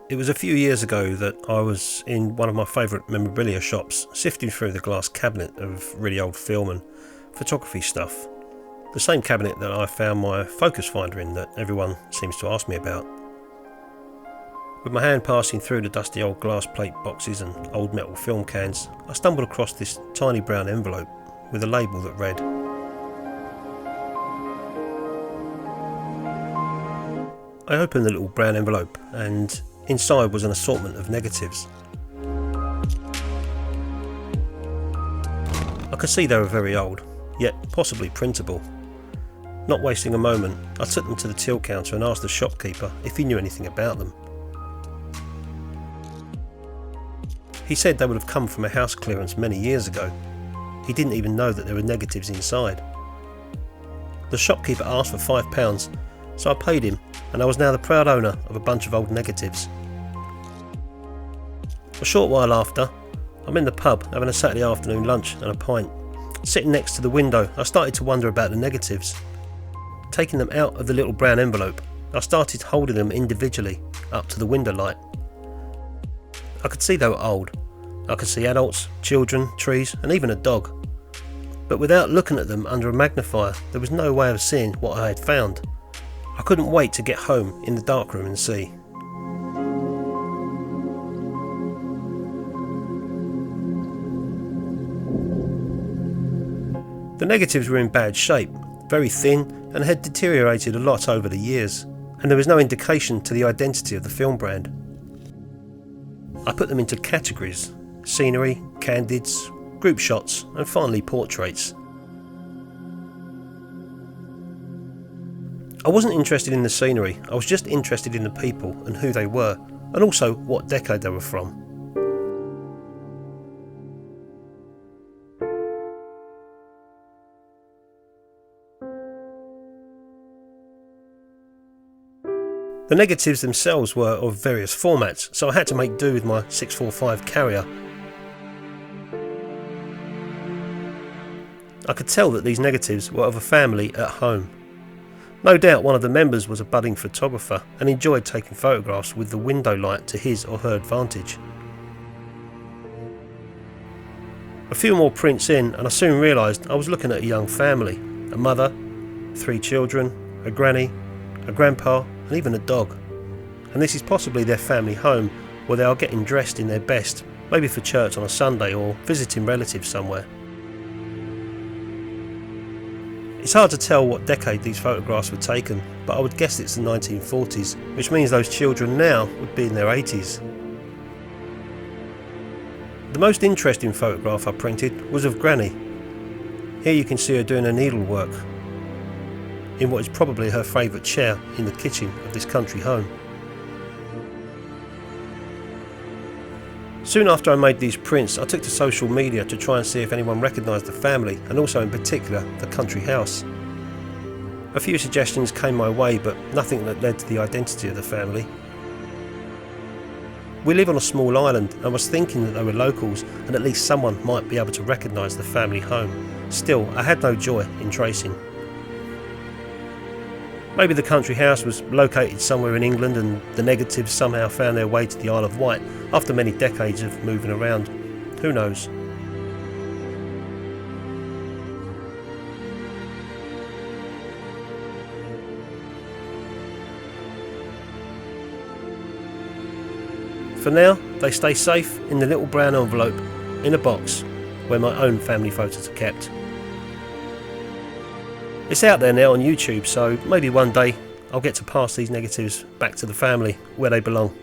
It was a few years ago that I was in one of my favourite memorabilia shops, sifting through the glass cabinet of really old film and photography stuff. The same cabinet that I found my focus finder in that everyone seems to ask me about. With my hand passing through the dusty old glass plate boxes and old metal film cans, I stumbled across this tiny brown envelope with a label that read, I opened the little brown envelope and inside was an assortment of negatives. I could see they were very old, yet possibly printable. Not wasting a moment, I took them to the till counter and asked the shopkeeper if he knew anything about them. He said they would have come from a house clearance many years ago. He didn't even know that there were negatives inside. The shopkeeper asked for £5, so I paid him, and I was now the proud owner of a bunch of old negatives. A short while after, I'm in the pub having a Saturday afternoon lunch and a pint. Sitting next to the window, I started to wonder about the negatives. Taking them out of the little brown envelope, I started holding them individually up to the window light. I could see they were old. I could see adults, children, trees, and even a dog. But without looking at them under a magnifier, there was no way of seeing what I had found. I couldn't wait to get home in the darkroom and see. The negatives were in bad shape, very thin, and had deteriorated a lot over the years, and there was no indication to the identity of the film brand. I put them into categories: scenery, candids, group shots, and finally portraits. I wasn't interested in the scenery, I was just interested in the people and who they were, and also what decade they were from. The negatives themselves were of various formats, so I had to make do with my 645 carrier. I could tell that these negatives were of a family at home. No doubt one of the members was a budding photographer and enjoyed taking photographs with the window light to his or her advantage. A few more prints in and I soon realised I was looking at a young family, a mother, 3 children, a granny, a grandpa and even a dog. And this is possibly their family home where they are getting dressed in their best, maybe for church on a Sunday or visiting relatives somewhere. It's hard to tell what decade these photographs were taken, but I would guess it's the 1940s, which means those children now would be in their 80s. The most interesting photograph I printed was of Granny. Here you can see her doing her needlework in what is probably her favourite chair in the kitchen of this country home. Soon after I made these prints, I took to social media to try and see if anyone recognised the family and also in particular the country house. A few suggestions came my way, but nothing that led to the identity of the family. We live on a small island and was thinking that they were locals and at least someone might be able to recognise the family home. Still, I had no joy in tracing. Maybe the country house was located somewhere in England and the negatives somehow found their way to the Isle of Wight after many decades of moving around. Who knows? For now, they stay safe in the little brown envelope in a box where my own family photos are kept. It's out there now on YouTube, so maybe one day I'll get to pass these negatives back to the family where they belong.